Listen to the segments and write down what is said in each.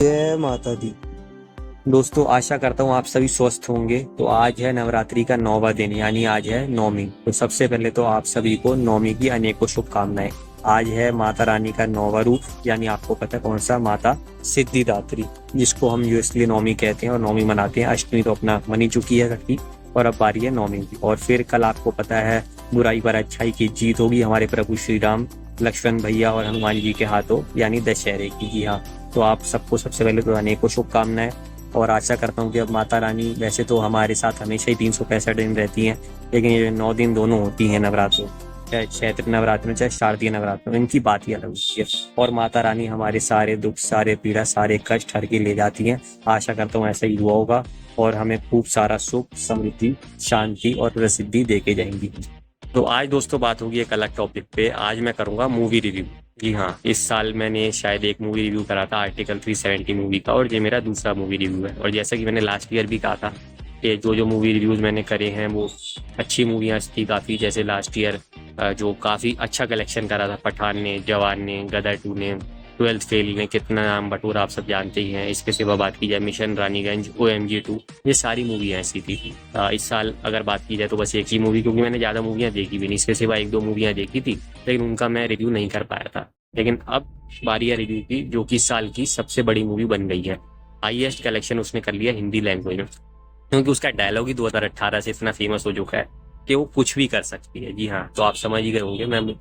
जय माता दी। दोस्तों, आशा करता हूँ आप सभी स्वस्थ होंगे। तो आज है नवरात्रि का 9वां दिन, यानी आज है नौमी। तो सबसे पहले तो आप सभी को नौमी की अनेकों शुभकामनाएं। आज है माता रानी का 9वां रूप, यानी आपको पता है कौन सा, माता सिद्धिदात्री, जिसको हम यूएसली नौमी कहते हैं और नौमी मनाते हैं। अष्टमी तो अपना मनी चुकी है घटी, और अब बारी है नौमी की। और फिर कल आपको पता है बुराई पर अच्छाई की जीत होगी हमारे प्रभु श्री राम, लक्ष्मण भैया और हनुमान जी के हाथों, यानी दशहरे की। जी हाँ, तो आप सबको सबसे पहले तो अनेकों शुभकामनाएं। और आशा करता हूँ कि अब माता रानी वैसे तो हमारे साथ हमेशा ही 365 दिन रहती हैं, लेकिन ये 9 दिन दोनों होती हैं नवरात्रों, चाहे चैत्र नवरात्र में चाहे शारदीय नवरात्र में, इनकी बात ही अलग होती है। और माता रानी हमारे सारे दुख, सारे पीड़ा, सारे कष्ट हर के ले जाती हैं। आशा करता हूँ ऐसा ही हुआ होगा और हमें खूब सारा सुख, समृद्धि, शांति और प्रसिद्धि दे के जाएंगी। तो आज दोस्तों बात होगी एक अलग टॉपिक पे। आज मैं करूंगा मूवी रिव्यू। जी हाँ, इस साल मैंने शायद एक मूवी रिव्यू करा था, आर्टिकल 370 मूवी का, और ये मेरा दूसरा मूवी रिव्यू है। और जैसा कि मैंने लास्ट ईयर भी कहा था कि जो मूवी रिव्यूज मैंने करे हैं वो अच्छी मूवियाँ थी काफ़ी। जैसे लास्ट ईयर जो काफ़ी अच्छा कलेक्शन करा था, पठान ने, जवान ने, गदर 2 ने, 12th फेल ने कितना नाम बटोरा आप सब जानते ही हैं। इसके सिवा बात की जाए मिशन रानीगंज, OMG 2, ये सारी मूवी ऐसी थी। इस साल अगर बात की जाए तो बस एक ही मूवी, क्योंकि मैंने ज़्यादा मूवियाँ देखी भी नहीं, इसके सिवा 1-2 मूवियाँ देखी थी, लेकिन उनका मैं रिव्यू नहीं कर पाया था। लेकिन अब बारी है रिव्यू की, जो कि साल की सबसे बड़ी मूवी बन गई है। हाईएस्ट कलेक्शन उसने कर लिया हिंदी लैंग्वेज में, क्योंकि उसका डायलॉग ही 2018 से इतना फेमस हो चुका है कि वो कुछ भी कर सकती है। जी हाँ, तो आप समझ ही गए होंगे मैं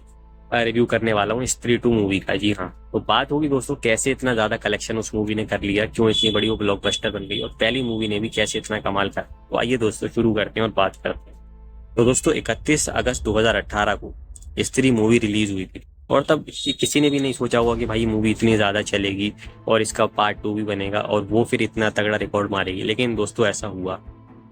रिव्यू करने वाला हूँ स्त्री 2 मूवी का। जी हाँ, तो बात होगी दोस्तों कैसे इतना ज्यादा कलेक्शन उस मूवी ने कर लिया, क्यों इतनी बड़ी वो ब्लॉकबस्टर बन गई, और पहली मूवी ने भी कैसे इतना कमाल कर। तो आइए दोस्तों शुरू करते हैं और बात करते हैं। तो दोस्तों 31 अगस्त 2018 को स्त्री मूवी रिलीज हुई थी, और तब किसी ने भी नहीं सोचा होगा कि भाई मूवी इतनी ज्यादा चलेगी और इसका पार्ट 2 भी बनेगा और वो फिर इतना तगड़ा रिकॉर्ड मारेगी। लेकिन दोस्तों ऐसा हुआ।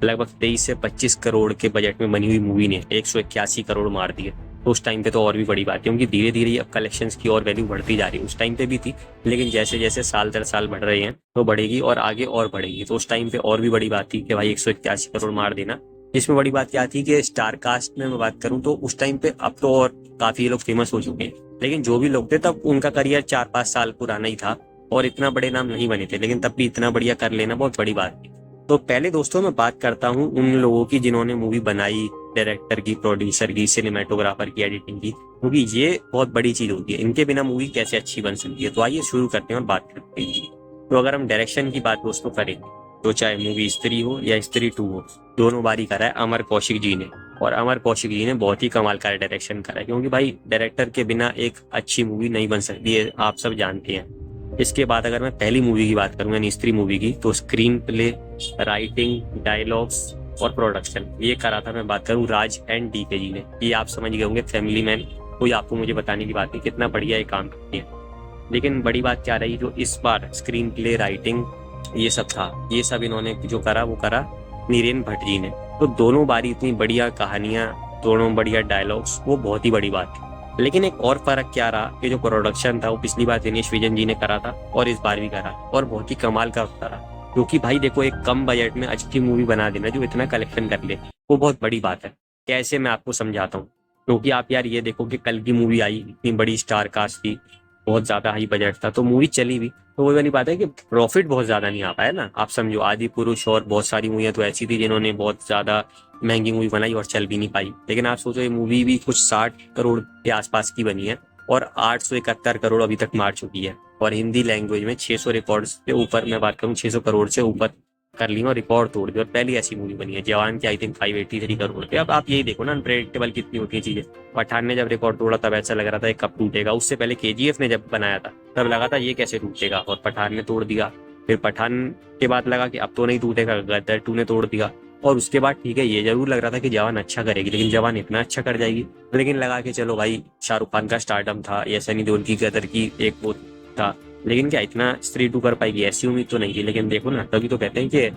लगभग 23 से 25 करोड़ के बजट में बनी हुई मूवी ने 181 करोड़ मार दिए। तो उस टाइम पे तो और भी बड़ी बात है, क्योंकि धीरे धीरे अब कलेक्शंस की और वैल्यू बढ़ती जा रही है। उस टाइम पे भी थी, लेकिन जैसे जैसे साल दर साल बढ़ रहे हैं तो बढ़ेगी और आगे और बढ़ेगी। तो उस टाइम पे और भी बड़ी बात थी कि भाई 181 करोड़ मार देना। इसमें बड़ी बात क्या थी कि स्टार कास्ट में मैं बात करूं तो उस टाइम पे, अब तो और काफी लोग फेमस हो चुके हैं, लेकिन जो भी लोग थे तब उनका करियर 4-5 साल पुराना ही था और इतना बड़े नाम नहीं बने थे, लेकिन तब भी इतना बढ़िया कर लेना बहुत बड़ी बात थी। तो पहले दोस्तों मैं बात करता हूँ उन लोगों की जिन्होंने मूवी बनाई, डायरेक्टर की, प्रोड्यूसर की, सिनेमेटोग्राफर की, एडिटिंग की, क्योंकि ये बहुत बड़ी चीज होती है। इनके बिना मूवी कैसे अच्छी बन सकती है। तो आइए शुरू करते हैं और बात करते हैं। तो अगर हम डायरेक्शन की बात दोस्तों करें, तो चाहे मूवी स्त्री हो या स्त्री 2 हो, दोनों बारी करा है अमर कौशिक जी ने। और अमर कौशिक जी ने बहुत ही कमाल का डायरेक्शन करा है, क्योंकि भाई डायरेक्टर के बिना एक अच्छी मूवी नहीं बन सकती है, आप सब जानते हैं। इसके बाद अगर मैं पहली मूवी की बात करूँ यानी स्त्री मूवी की, तो स्क्रीन प्ले, राइटिंग, डायलॉग्स और प्रोडक्शन ये करा था, मैं बात करूँ राज एंड DK जी ने। ये आप समझ गए होंगे, फैमिली मैन, कोई आपको मुझे बताने की बात नहीं, कितना बढ़िया ये काम करती है। लेकिन बड़ी बात क्या रही, जो इस बार स्क्रीन प्ले, राइटिंग ये सब था, ये सब इन्होंने जो करा वो करा नीरेन भट्ट जी ने। तो दोनों बारी इतनी बढ़िया कहानियां, दोनों बढ़िया डायलॉग्स, वो बहुत ही बड़ी बात थी। लेकिन एक और फर्क क्या रहा कि जो प्रोडक्शन था वो पिछली बार दिनेश विजन जी ने करा था और इस बार भी करा, और बहुत ही कमाल का करा। क्योंकि भाई देखो, एक कम बजट में अच्छी मूवी बना देना जो इतना कलेक्शन कर ले, वो बहुत बड़ी बात है। कैसे, मैं आपको समझाता हूँ। क्योंकि आप यार ये देखो कि कल की मूवी आई, इतनी बड़ी स्टार कास्ट थी, बहुत ज्यादा हाई बजट था, तो मूवी चली भी, तो वो वाली बात है कि प्रॉफिट बहुत ज्यादा नहीं आ पाया ना। आप समझो, आदि पुरुष और बहुत सारी मूवियां तो ऐसी थी जिन्होंने बहुत ज्यादा महंगी मूवी बनाई और चल भी नहीं पाई। लेकिन आप सोचो, ये मूवी भी कुछ 60 करोड़ के आसपास की बनी है और 871 करोड़ अभी तक मार चुकी है। और हिंदी लैंग्वेज में 600 रिकॉर्ड से ऊपर, मैं बात करूँ 600 करोड़ से ऊपर कर ली और रिकॉर्ड तोड़ दिया। और पहली ऐसी मूवी बनी है। जवान की आई थिंक 583 करोड़ पे। अब आप यही देखो ना, अनप्रेडिक्टेबल कितनी होती है चीजें। पठान ने जब रिकॉर्ड तोड़ा तब ऐसा लग रहा था कब टूटेगा। उससे पहले KGF ने जब बनाया था तब लगा था ये कैसे टूटेगा, और पठान ने तोड़ दिया। फिर पठान के बाद लगा कि अब तो नहीं टूटेगा, गदर 2 ने तोड़ दिया। और उसके बाद ठीक है, ये जरूर लग रहा था कि जवान अच्छा करेगी, लेकिन जवान इतना अच्छा कर जाएगी। लेकिन लगा कि चलो भाई, शाहरुख खान का स्टारडम था या सनी देओल की गदर की एक वो था, लेकिन क्या इतना स्त्री 2 कर पाएगी, ऐसी उम्मीद तो नहीं थी। लेकिन देखो ना, तभी तो कहते हैं कि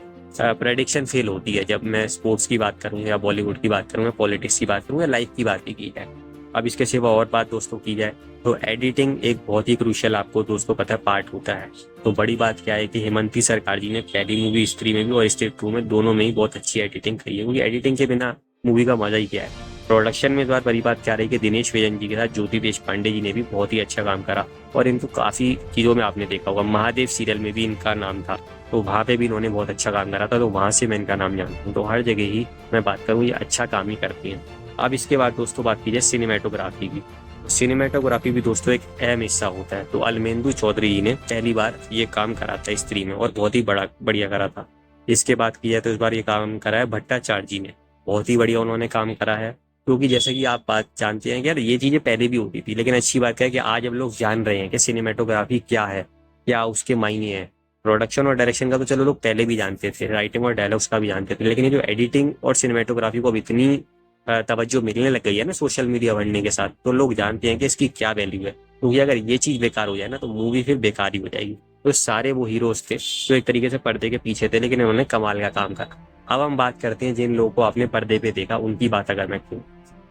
प्रेडिक्शन फेल होती है। जब मैं स्पोर्ट्स की बात करूँ या बॉलीवुड की बात करूँ या पॉलिटिक्स की बात करूँ या लाइफ की बात की जाए। अब इसके सिवा और बात दोस्तों की जाए तो एडिटिंग एक बहुत ही क्रूशियल, आपको दोस्तों पता है, पार्ट होता है। तो बड़ी बात क्या है कि हेमंती सरकार जी ने पहली मूवी स्त्री में भी और स्त्री 2 में, दोनों में ही बहुत अच्छी एडिटिंग करी है, क्योंकि एडिटिंग के बिना मूवी का मजा ही क्या है। प्रोडक्शन में इस बार बड़ी बात क्या रही कि दिनेश विजन जी के साथ ज्योति देशपांडे जी ने भी बहुत ही अच्छा काम करा और इनको काफ़ी चीज़ों में आपने देखा होगा, महादेव सीरियल में भी इनका नाम था, तो वहाँ पे भी इन्होंने बहुत अच्छा काम करा था, तो वहाँ से मैं इनका नाम जानता हूँ। तो हर जगह ही मैं बात करूँ ये अच्छा काम ही करती हैं। अब इसके बाद दोस्तों बात की जाए सिनेमेटोग्राफी की। सिनेमेटोग्राफी भी दोस्तों एक अहम हिस्सा होता है। तो अलमेंदु चौधरी जी ने पहली बार ये काम करा था स्त्री में और बहुत ही बढ़िया करा था। इसके बाद किया तो इस बार ये काम करा है भट्टाचार्य जी ने, बहुत ही बढ़िया उन्होंने काम करा है। क्योंकि जैसे कि आप बात जानते हैं कि यार ये चीज़ें पहले भी होती थी, लेकिन अच्छी बात है कि आज अब लोग जान रहे हैं कि सिनेमेटोग्राफी क्या है, क्या उसके मायने हैं। प्रोडक्शन और डायरेक्शन का तो चलो लोग पहले भी जानते थे, राइटिंग और डायलॉग्स का भी जानते थे, लेकिन ये जो एडिटिंग और सिनेमेटोग्राफी को अब इतनी तवज्जो मिलने लग गई है ना सोशल मीडिया बढ़ने के साथ, तो लोग जानते हैं कि इसकी क्या वैल्यू है। क्योंकि अगर ये चीज़ बेकार हो जाए ना तो मूवी फिर बेकार ही हो जाएगी। तो सारे वो हीरोज थे जो एक तरीके से पर्दे के पीछे थे, लेकिन उन्होंने कमाल का काम करा। अब हम बात करते हैं जिन लोगों को आपने पर्दे पे देखा उनकी बात अगर मैं करूँ,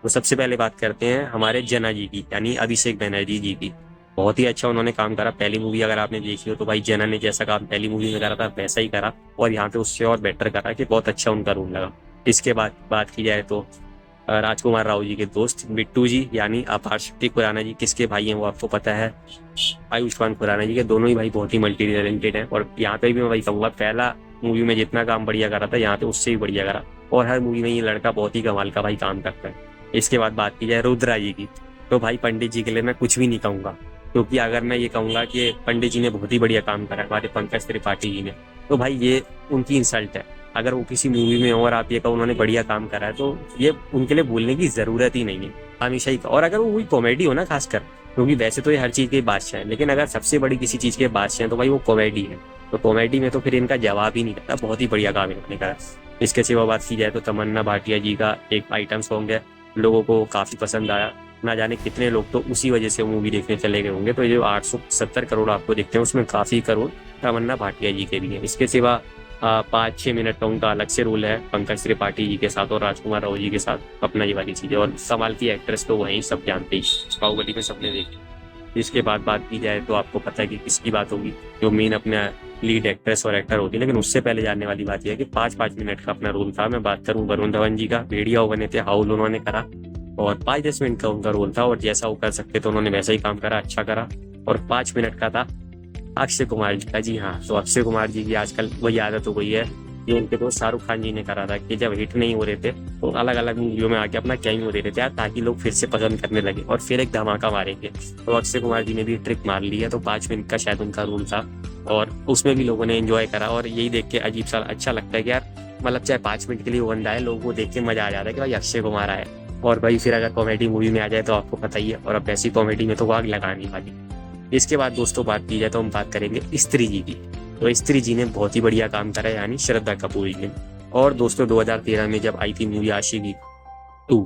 तो सबसे पहले बात करते हैं हमारे जना जी की, यानी अभिषेक बनर्जी जी की। बहुत ही अच्छा उन्होंने काम करा। पहली मूवी अगर आपने देखी हो तो भाई जना ने जैसा काम पहली मूवी में करा था वैसा ही करा, और यहाँ पे उससे और बेटर करा कि बहुत अच्छा उनका रोल लगा। इसके बाद बात की जाए तो राजकुमार राव जी के दोस्त बिट्टू जी, यानी अपार शक्ति खुराना जी, किसके भाई हैं वो आपको पता है, आयुष्मान खुराना जी के। दोनों ही भाई बहुत ही मल्टी टैलेंटेड हैं, और यहाँ पे भी मैं वही कहूँगा, पहला मूवी में जितना काम बढ़िया करा था यहाँ पे उससे भी बढ़िया करा, और हर मूवी में ये लड़का बहुत ही कमाल का भाई काम करता है। इसके बाद बात की जाए रुद्रा जी की, तो भाई पंडित जी के लिए मैं कुछ भी नहीं कहूँगा, क्योंकि अगर मैं ये कहूँगा कि पंडित जी ने बहुत ही बढ़िया काम करा हमारे पंकज त्रिपाठी जी ने, तो भाई ये उनकी इंसल्ट है। अगर वो किसी मूवी में हो और आप ये कहो उन्होंने बढ़िया काम करा है, तो ये उनके लिए बोलने की ज़रूरत ही नहीं है हमेशा ही। और अगर वो कोई कॉमेडी हो ना खासकर, क्योंकि वैसे तो ये हर चीज़ के बादशाह है, लेकिन अगर सबसे बड़ी किसी चीज़ के बादशाह हैं तो भाई वो कॉमेडी है। तो कॉमेडी में तो फिर इनका जवाब ही नहीं रहता, बहुत ही बढ़िया काम इन्होंने करा। इसके सिवा बात की जाए तो तमन्ना भाटिया जी का एक आइटम सॉन्ग है, लोगों को काफ़ी पसंद आया। ना जाने कितने लोग तो उसी वजह से मूवी देखने चले गए होंगे। तो ये जो 870 करोड़ आपको देखते हैं उसमें काफ़ी करोड़ तमन्ना भाटिया जी के भी हैं। इसके सिवा 5-6 मिनट का उनका अलग से रोल है पंकज त्रिपाठी जी के साथ और राजकुमार राव जी के साथ, अपना ये वाली चीज़ है। और कमाल की एक्ट्रेस तो वहीं सब जानते ही, बाहुबली में सबने देखी। इसके बाद बात की जाए तो आपको पता है कि किसकी बात होगी, जो मेन अपना लीड एक्ट्रेस और एक्टर होती है। लेकिन उससे पहले जानने वाली बात यह है कि 5-5 मिनट का अपना रोल था। मैं बात करूं वरुण धवन जी का, भेड़िया बने थे हाउल उन्होंने करा, और 5-10 मिनट का उनका रोल था, और जैसा वो कर सकते तो उन्होंने वैसा ही काम करा, अच्छा करा। और 5 मिनट का था अक्षय कुमार जी का। जी हाँ, तो अक्षय कुमार जी की आजकल वही आदत हो गई है जो उनके दोस्त शाहरुख खान जी ने करा था, कि जब हिट नहीं हो रहे थे तो अलग अलग मूवियों में आके अपना कैमियो दे रहे थे यार, ताकि लोग फिर से पसंद करने लगे और फिर एक धमाका मारेंगे। तो अक्षय कुमार जी ने भी ट्रिक मार ली है। तो 5 मिनट का शायद उनका रोल था, और उसमें भी लोगों ने एंजॉय करा। और यही देख के अजीब सा अच्छा लगता है कि यार मतलब चाहे 5 मिनट के लिए वो बंदा है, लोगों को देख के मजा आ जाता है कि भाई अक्षय कुमार आए। और भाई फिर अगर कॉमेडी मूवी में आ जाए तो आपको पता ही है, और अब ऐसी कॉमेडी में तो वो आग लगाने वाली। इसके बाद दोस्तों बात की जाए तो हम बात करेंगे स्त्री जी की। तो स्त्री जी ने बहुत ही बढ़िया काम करा, यानी श्रद्धा कपूर जी ने। और दोस्तों 2013 में जब आई थी मूवी आशिकी 2,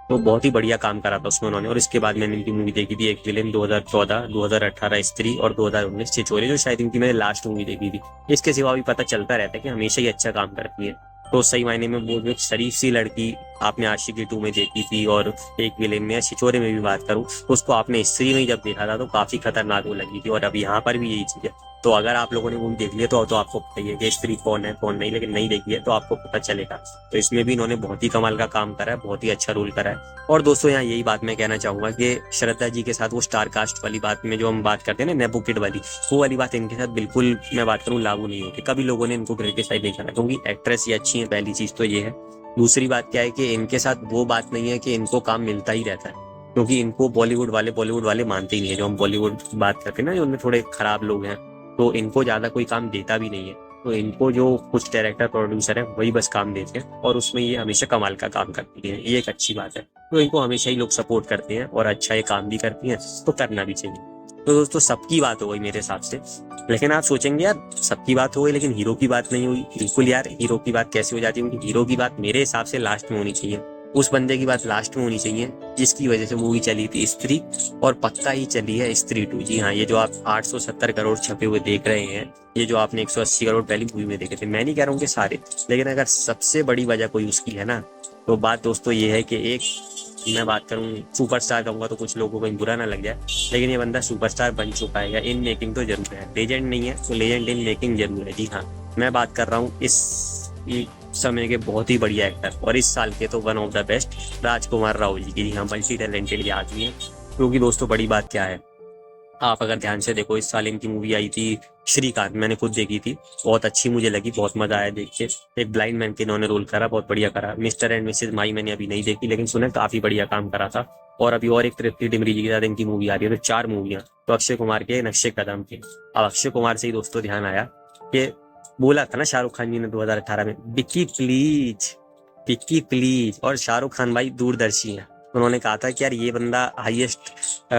तो बहुत ही बढ़िया काम करा था उसमें उन्होंने। और इसके बाद मैंने इनकी मूवी देखी थी एक विलेन 2014, 2018 स्त्री, और 2019 छिछोरे, जो शायद इनकी मैंने लास्ट मूवी देखी थी। इसके सिवा भी पता चलता रहता है कि हमेशा ही अच्छा काम करती है। तो सही मायने में वो एक शरीफ सी लड़की आपने आशिकी 2 में देखी थी, और एक विलेन में या छिछोरे में भी बात करूं तो उसको आपने स्त्री में जब देखा था तो काफी खतरनाक वो लगी थी। और अब यहाँ पर भी यही चीज है। तो अगर आप लोगों ने मूवी देख लिया तो आपको पता ही है कि स्त्री कौन है कौन नहीं, लेकिन नहीं देखी है तो आपको पता चलेगा। तो इसमें भी इन्होंने बहुत ही कमाल का काम करा है, बहुत ही अच्छा रोल करा है। और दोस्तों यहाँ यही बात मैं कहना चाहूंगा कि श्रद्धा जी के साथ वो स्टार कास्ट वाली बात में जो हम बात करते हैं ना, नेपो किड वाली, वो वाली बात इनके साथ बिल्कुल मैं बात करूँ लागू नहीं होती। कभी लोगों ने इनको क्रिटिसाइज नहीं करा, क्योंकि एक्ट्रेस ये अच्छी है, पहली चीज तो ये है। दूसरी बात क्या है कि इनके साथ वो बात नहीं है कि इनको काम मिलता ही रहता है, क्योंकि इनको बॉलीवुड वाले मानते ही नहीं है। जो हम बॉलीवुड बात करते हैं ना, जो उनमें थोड़े खराब लोग हैं, तो इनको ज्यादा कोई काम देता भी नहीं है। तो इनको जो कुछ डायरेक्टर प्रोड्यूसर है वही बस काम देते हैं, और उसमें ये हमेशा कमाल का काम करती है। ये एक अच्छी बात है। तो इनको हमेशा ही लोग सपोर्ट करते हैं, और अच्छा ये काम भी करती हैं, तो करना भी चाहिए। तो दोस्तों सबकी बात हो गई मेरे हिसाब से। लेकिन आप सोचेंगे यार सबकी बात हो गई लेकिन हीरो की बात नहीं हुई। बिल्कुल यार, हीरो की बात कैसे हो जाती है? क्योंकि हीरो की बात मेरे हिसाब से लास्ट में होनी चाहिए। उस बंदे की बात लास्ट में होनी चाहिए जिसकी वजह से मूवी चली थी स्त्री, और पक्का ही चली है स्त्री 2। जी हाँ, ये जो आप 870 करोड़ छपे हुए देख रहे हैं, ये जो आपने 180 करोड़ पहली मूवी में देखे थे, मैं नहीं कह रहा हूँ कि सारे, लेकिन अगर सबसे बड़ी वजह कोई उसकी है ना, तो बात दोस्तों ये है कि एक मैं बात करूँ सुपरस्टार कहूँगा तो कुछ लोगों को बुरा ना लग जाए, लेकिन ये बंदा सुपरस्टार बन चुका है, या इन मेकिंग तो जरूर है। लेजेंड नहीं है तो लेजेंड इन मेकिंग जरूर है। जी हाँ, मैं बात कर रहा हूँ इस समय के बहुत ही बढ़िया एक्टर और इस साल के तो वन ऑफ द बेस्ट राजकुमार राव जी की। यहाँ मल्टी टैलेंटेड आदमी है। क्योंकि दोस्तों बड़ी बात क्या है, आप अगर ध्यान से देखो, इस साल इनकी मूवी आई थी श्रीकांत, मैंने खुद देखी थी, बहुत अच्छी मुझे लगी, बहुत मजा आया देख के। एक ब्लाइंड मैन के इन्होंने रोल करा, बहुत बढ़िया करा। मिस्टर एंड मिसेज माई मैंने अभी नहीं देखी, लेकिन सुना काफी बढ़िया काम करा था। और अभी और एक तृप्ति डिमरी जी के साथ इनकी मूवी आ रही है, तो 4 मूवियां। तो अक्षय कुमार के नक्शे कदम के। अब अक्षय कुमार से ही दोस्तों ध्यान आया कि बोला था ना शाहरुख खान जी ने 2018 में, विक्की प्लीज, विक्की प्लीज। और शाहरुख खान भाई दूरदर्शी हैं, उन्होंने कहा था कि यार ये बंदा हाईएस्ट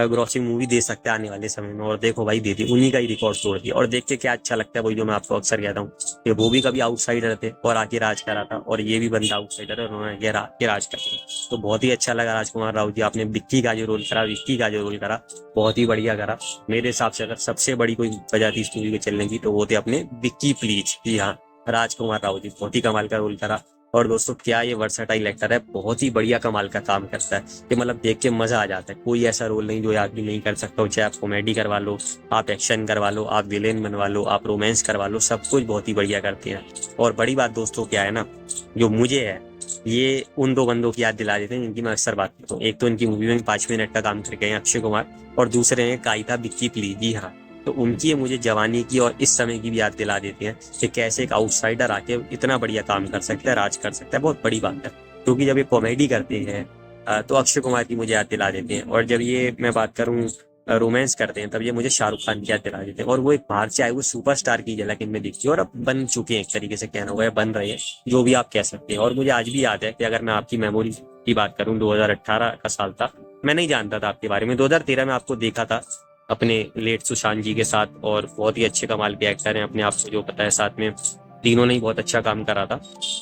ग्रॉसिंग मूवी दे सकता है आने वाले समय में, और देखो भाई दे दी, उन्हीं का ही रिकॉर्ड तोड़ दिया। और देख के क्या अच्छा लगता है, वही जो मैं आपको अक्सर कहता हूँ कि वो भी कभी आउटसाइडर थे और आके राज करा था, और ये भी बंदा आउटसाइडर है, उन्होंने आके राज करा। तो बहुत ही अच्छा लगा राजकुमार राव जी, आपने विक्की का जो रोल करा, विक्की का जो रोल करा, बहुत ही बढ़िया करा। मेरे हिसाब से अगर सबसे बड़ी कोई वजह थी इस मूवी के चलने की, तो वो थे अपने विक्की प्लीज। जी हाँ, राजकुमार राव जी बहुत ही कमाल का रोल करा। और दोस्तों क्या ये वर्सेटाइल एक्टर है, बहुत ही बढ़िया कमाल का काम करता है कि मतलब देख के मजा आ जाता है। कोई ऐसा रोल नहीं जो ये आदमी नहीं कर सकता हो, चाहे आप कॉमेडी करवा लो, आप एक्शन करवा लो, आप विलेन बनवा लो, आप रोमांस करवा लो, सब कुछ बहुत ही बढ़िया करते हैं। और बड़ी बात दोस्तों क्या है ना, जो मुझे है, ये उन 2 बंदों की याद दिला देते हैं जिनकी मैं अक्सर बात करता हूँ। एक तो इनकी मूवी में 5 मिनट का काम करके हैं अक्षय कुमार, और दूसरे हैं काइथा विक्की प्ली। जी हाँ, तो उनकी ये मुझे जवानी की और इस समय की भी याद दिला देती हैं कि कैसे एक आउटसाइडर आके इतना बढ़िया काम कर सकता है, राज कर सकता है। बहुत बड़ी बात है, क्योंकि जब ये कॉमेडी करते हैं तो अक्षय कुमार की मुझे याद दिला देते हैं, और जब ये मैं बात करूँ रोमांस करते हैं, तब ये मुझे शाहरुख खान की याद दिला देते हैं। और वो एक बाहर से आए हुए सुपरस्टार की झलक इनमें दिखती है, और अब बन चुके हैं, एक तरीके से कहना हुआ है, बन रहे हैं, जो भी आप कह सकते हैं। और मुझे आज भी याद है कि अगर मैं आपकी मेमोरी की बात करूँ, 2018 का साल था, मैं नहीं जानता था आपके बारे में। 2013 में आपको देखा था अपने लेट सुशांत जी के साथ, और बहुत ही अच्छे कमाल के एक्टर हैं अपने आप को जो पता है, साथ में तीनों ने ही बहुत अच्छा काम करा था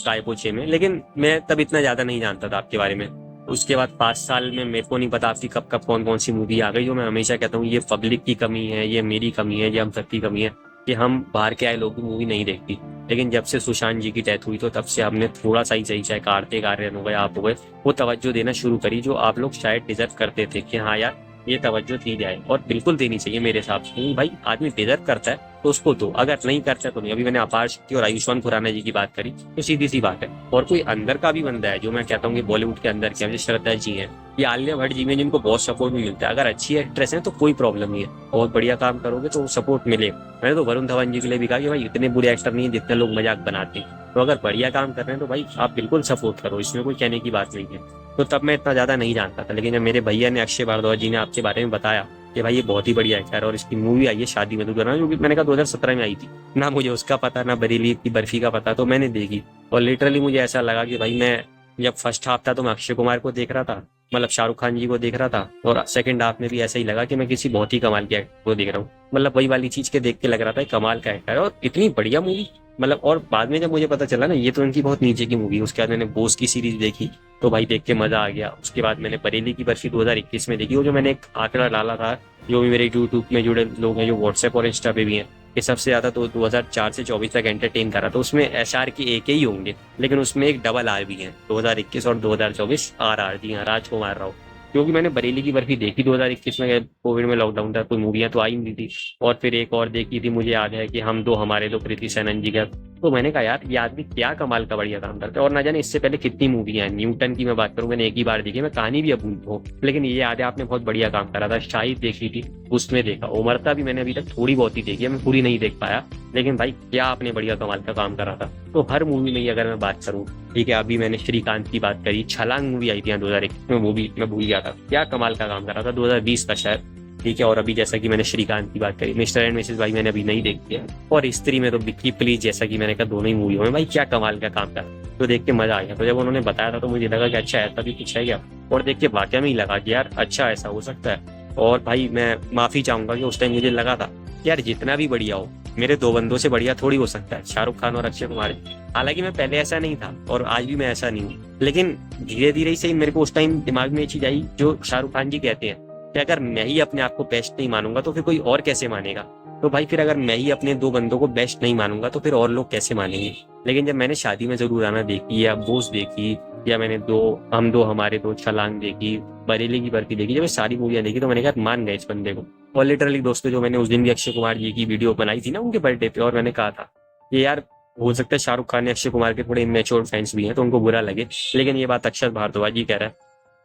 काय पोछे में। लेकिन मैं तब इतना ज्यादा नहीं जानता था आपके बारे में। उसके बाद 5 साल में मेरे को नहीं पता आपकी कब कब कौन कौन सी मूवी आ गई। जो मैं हमेशा कहता हूँ, ये पब्लिक की कमी है, ये मेरी कमी है, ये हम सबकी कमी है कि हम बाहर के आए लोग भी मूवी नहीं देखती। लेकिन जब से सुशांत जी की डेथ हुई, तो तब से हमने थोड़ा सा ही सही, चाहे कार्तिक आर्यन हो गए, आप हो गए, वो तवज्जो देना शुरू करी, जो आप लोग शायद डिजर्व करते थे कि हाँ यार ये तवज्जो दी जाए, और बिल्कुल देनी चाहिए मेरे हिसाब से। भाई आदमी डिजर्व करता है तो उसको दो, अगर नहीं करता है तो नहीं। अभी मैंने अपार शक्ति और आयुष्मान खुराना जी की बात करी, तो सीधी सी बात है। और कोई अंदर का भी बंदा है, जो मैं कहता हूँ कि बॉलीवुड के अंदर के श्रद्धा जी हैं, ये आलिया भट्ट जी में, जिनको बहुत सपोर्ट भी मिलता है। अगर अच्छी एक्ट्रेस है तो कोई प्रॉब्लम नहीं है, बहुत बढ़िया काम करोगे तो सपोर्ट मिलेगा। मैंने तो वरुण धवन जी के लिए भी कहा कि भाई इतने बुरे एक्टर नहीं है जितने लोग मजाक बनाते हैं, तो अगर बढ़िया काम कर रहे हैं तो भाई आप बिल्कुल सपोर्ट करो, इसमें कोई कहने की बात नहीं है। तो तब मैं इतना ज्यादा नहीं जानता था, लेकिन जब मेरे भैया ने, अक्षय भारद्वाज जी ने आपके बारे में बताया कि भाई ये बहुत ही बढ़िया एक्टर है और इसकी मूवी आई है शादी में दुल्हन, जो कि मैंने कहा 2017 में आई थी, ना मुझे उसका पता, ना बरेली की बर्फी का पता, तो मैंने देखी। और लिटरली मुझे ऐसा लगा कि भाई मैं, जब फर्स्ट हाफ था तो मैं अक्षय कुमार को देख रहा था, मतलब शाहरुख खान जी को देख रहा था, और सेकंड हाफ में भी ऐसा ही लगा कि मैं किसी बहुत ही कमाल के एक्टर को देख रहा हूँ। मतलब वही वाली चीज के देख के लग रहा था कमाल का एक्टर है, और इतनी बढ़िया मूवी। मतलब और बाद में जब मुझे पता चला ना ये तो इनकी बहुत नीचे की मूवी, उसके बाद मैंने बोस की सीरीज देखी, तो भाई देख के मजा आ गया। उसके बाद मैंने बरेली की बर्फी 2021 में देखी, वो जो मैंने एक आंकड़ा डाला था, जो भी मेरे यूट्यूब में जुड़े लोग हैं, जो व्हाट्सएप और इंस्टा पे भी हैं, कि सबसे ज्यादा तो 2004 से 24 तक एंटरटेन करा, तो उसमें एसआर के एक ही होंगे, लेकिन उसमें एक डबल आर भी है, 2021 और 2024 आर। जी हाँ, राजकुमार राव। क्योंकि मैंने बरेली की बर्फी देखी 2021 में, कोविड में लॉकडाउन था, कोई मूवियाँ तो आई नहीं थी। और फिर एक और देखी थी, मुझे याद है कि हम दो हमारे दो, कृति सेनन जी का। तो मैंने कहा यार ये आदमी क्या कमाल का बढ़िया काम करता है। और ना जाने इससे पहले कितनी मूवी है, न्यूटन की मैं बात करूं, मैंने एक ही बार देखी, मैं कहानी भी अब भूल हूँ, लेकिन ये याद है आपने बहुत बढ़िया काम करा था। शाहिद देखी थी, उसमें देखा। उमरता भी मैंने अभी तक थोड़ी बहुत ही देखी है, मैं पूरी नहीं देख पाया, लेकिन भाई क्या आपने बढ़िया कमाल का काम करा था। तो हर मूवी में अगर मैं बात करूँ, ठीक है, अभी मैंने श्रीकांत की बात करी, छलांग मूवी आई थी 2021 में, वो भी मैं भूल गया था, क्या कमाल का काम करा था, 2020 का शायद, ठीक है। और अभी जैसा कि मैंने श्रीकांत की बात करी, मिस्टर एंड मिसेज भाई मैंने अभी नहीं देखी है, और स्त्री में तो विक्की प्लीज, जैसा कि मैंने कहा, दोनों ही मूवियों में भाई क्या कमाल का काम करा, तो देख के मजा आ गया। तो जब उन्होंने बताया था तो मुझे लगा कि अच्छा ऐसा भी कुछ है क्या, और देख के वाकई में ही लगा कि यार अच्छा ऐसा हो सकता है। और भाई मैं माफी चाहूंगा कि उस टाइम मुझे लगा था यार जितना भी बढ़िया हो, मेरे 2 बंदों से बढ़िया थोड़ी हो सकता है, शाहरुख खान और अक्षय कुमार। हालांकि मैं पहले ऐसा नहीं था और आज भी मैं ऐसा नहीं हूँ, लेकिन धीरे धीरे ही सही मेरे को उस टाइम दिमाग में ये चीज आई जो शाहरुख खान जी कहते हैं कि अगर मैं ही अपने आप को बेस्ट नहीं मानूंगा तो फिर कोई और कैसे मानेगा। तो भाई फिर अगर मैं ही अपने 2 बंदों को बेस्ट नहीं मानूंगा तो फिर और लोग कैसे मानेंगे। लेकिन जब मैंने शादी में जरूर आना देखी, या बोस देखी, या मैंने हम दो हमारे दो, छलांग देखी, बरेली की बर्फी देखी, जब मैं सारी मूवियां देखी तो मैंने कहा मान गए इस बंदे को। और लिटरली दोस्तों, जो मैंने उस दिन भी अक्षय कुमार जी की वीडियो बनाई थी ना उनके बर्थडे पे, और मैंने कहा था ये यार हो सकता है शाहरुख खान या अक्षय कुमार के थोड़े इमेच्योर फैंस भी हैं तो उनको बुरा लगे, लेकिन ये बात अक्षत भारद्वाज ही कह रहा है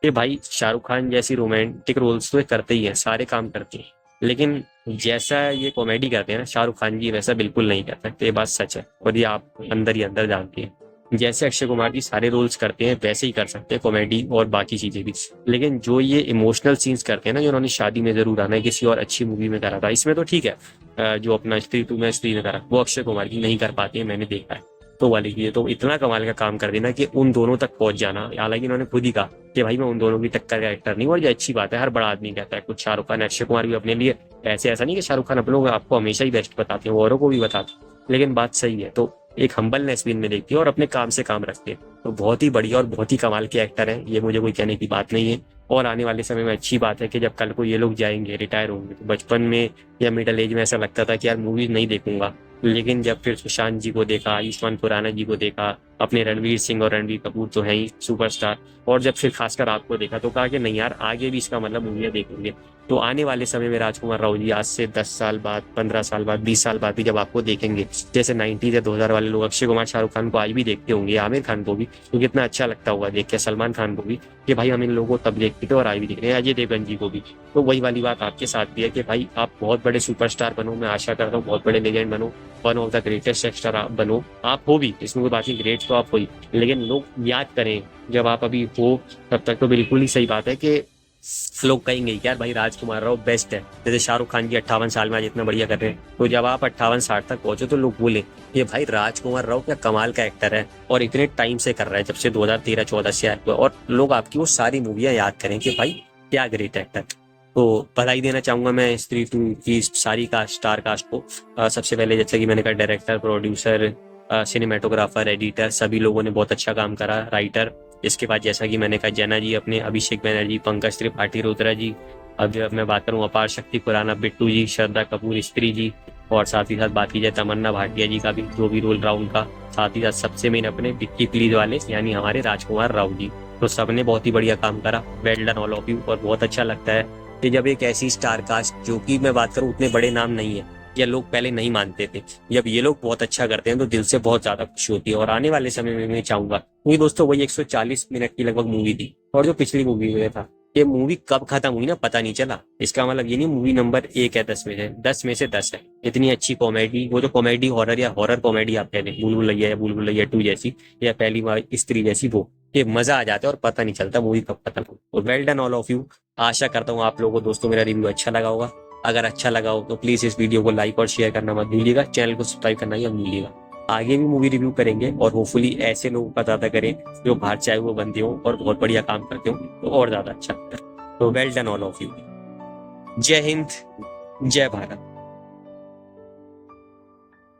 कि भाई शाहरुख खान जैसी रोमांटिक रोल्स तो ये करते ही हैं, सारे काम करते हैं, लेकिन जैसा ये कॉमेडी करते हैं ना शाहरुख खान जी, वैसा बिल्कुल नहीं करते। तो ये बात सच है और ये आप अंदर ही अंदर जानते हैं। जैसे अक्षय कुमार जी सारे रोल्स करते हैं वैसे ही कर सकते हैं कॉमेडी और बाकी चीजें भी, लेकिन जो ये इमोशनल सीन्स करते हैं ना, जो उन्होंने शादी में जरूर आना है, किसी और अच्छी मूवी में करा था, इसमें तो ठीक है। जो अपना स्त्री टू में स्त्री ने करा वो अक्षय कुमार जी नहीं कर पाती है, मैंने देखा है। तो वाली ये तो इतना कमाल का काम कर देना कि उन दोनों तक पहुंच जाना। हालांकि उन्होंने खुद ही कहा कि भाई मैं उन दोनों की टक्कर का एक्टर नहीं हूँ, और ये अच्छी बात है, हर बड़ा आदमी कहता है। कुछ शाहरुख खान अक्षय कुमार भी अपने लिए ऐसा नहीं कि शाहरुख खान अपनों आपको हमेशा ही बेस्ट बताते हैं, वो औरों को भी बताते हैं, लेकिन बात सही है। तो एक हम्बलनेस भी इनमें देखती है और अपने काम से काम रखते हैं। तो बहुत ही बढ़िया और बहुत ही कमाल के एक्टर हैं, ये मुझे कोई कहने की बात नहीं है। और आने वाले समय में अच्छी बात है कि जब कल को ये लोग जाएंगे, रिटायर होंगे, तो बचपन में या मिडिल एज में ऐसा लगता था कि यार मूवीज नहीं देखूंगा, लेकिन जब फिर सुशांत जी को देखा, आयुष्मान खुराना जी को देखा, अपने रणवीर सिंह और रणवीर कपूर तो हैं ही सुपरस्टार, और जब फिर खासकर आपको देखा तो कहा कि नहीं यार आगे भी इसका मतलब मूवियाँ देखेंगे। तो आने वाले समय में राजकुमार राव जी आज से 10 साल बाद, 15 साल बाद, 20 साल बाद भी जब आपको देखेंगे, जैसे 90s या 2000 वाले लोग अक्षय कुमार शाहरुख खान को आज भी देखते होंगे, आमिर खान को भी, तो कितना अच्छा लगता होगा देख के, सलमान खान को भी, कि भाई हम इन लोगों को तब देखते थे और आज भी देख रहे हैं, अजय देवगन जी को भी। तो वही वाली बात आपके साथ भी है कि भाई आप बहुत बड़े सुपरस्टार बनो, मैं आशा करता हूँ बहुत बड़े लेजेंड बनो, one of the greatest actor आप बनो। आप हो भी, इसमें कोई बात नहीं, ग्रेट तो आप हो ही, लेकिन लोग याद करें जब आप अभी हो तब तक। तो बिल्कुल ही सही बात है कि लोग कहेंगे यार भाई राजकुमार राव बेस्ट है, जैसे शाहरुख खान जी 58 साल में आज इतना बढ़िया कर रहे हैं, तो जब आप 58-60 तक पहुंचो तो लोग बोले ये भाई राजकुमार राव क्या कमाल का एक्टर है, और इतने टाइम से कर रहा है, जब से 2013-14 से आया हुआ, और लोग आपकी वो सारी मूवियां याद करें कि भाई क्या ग्रेट एक्टर। तो बधाई देना चाहूंगा मैं स्त्री टू की सारी कास्ट, स्टार कास्ट को। सबसे पहले जैसे कि मैंने कहा, डायरेक्टर, प्रोड्यूसर, सिनेमेटोग्राफर, एडिटर, सभी लोगों ने बहुत अच्छा काम करा, राइटर। इसके बाद जैसा कि मैंने कहा, जैना जी अपने, अभिषेक बैनर्जी, पंकज त्रिपाठी, रुद्रा जी, अब जब मैं बात करूँ अपार शक्ति खुराना, बिट्टू जी, श्रद्धा कपूर स्त्री जी, और साथ ही साथ बात की जाए तमन्ना भाटिया जी का भी जो भी रोल रहा उनका, साथ ही साथ सबसे मेन अपने विक्की प्लीज वाले यानी हमारे राजकुमार राव जी, तो सबने बहुत ही बढ़िया काम करा। Well done all of you. और बहुत अच्छा लगता है कि जब एक ऐसी स्टार कास्ट, जो कि मैं बात करूँ उतने बड़े नाम नहीं है या लोग पहले नहीं मानते थे, जब ये लोग बहुत अच्छा करते हैं तो दिल से बहुत ज्यादा खुशी होती है। और आने वाले समय में मैं चाहूंगा, क्योंकि दोस्तों वही 140 मिनट की लगभग मूवी थी, और जो पिछली मूवी में था, ये मूवी कब खत्म हुई ना पता नहीं चला। इसका मतलब ये नहीं मूवी नंबर 1 है 10 में से, 10 में से 10 है। इतनी अच्छी कॉमेडी, वो जो कॉमेडी हॉरर या हॉरर कॉमेडी आप कह दें, भूल भुलैया या भूल भुलैया 2 जैसी, या पहली बार स्त्री जैसी, वो ये मजा आ जाता है और पता नहीं चलता मूवी कब खत्म हो। तो well done all of you. आशा करता हूँ आप लोगों को दोस्तों मेरा रिव्यू अच्छा लगा होगा। अगर अच्छा लगा हो तो प्लीज इस वीडियो को लाइक और शेयर करना मत भूलिएगा, चैनल को सब्सक्राइब करना ही मत भूलिएगा। आगे भी मूवी रिव्यू करेंगे और होपफुली ऐसे लोगों का ज्यादा करें जो बाहर चाहे वो बंदे हो और बहुत बढ़िया काम करते हो, तो और ज्यादा अच्छा लगता है। तो well done all of you. जय हिंद, जय भारत।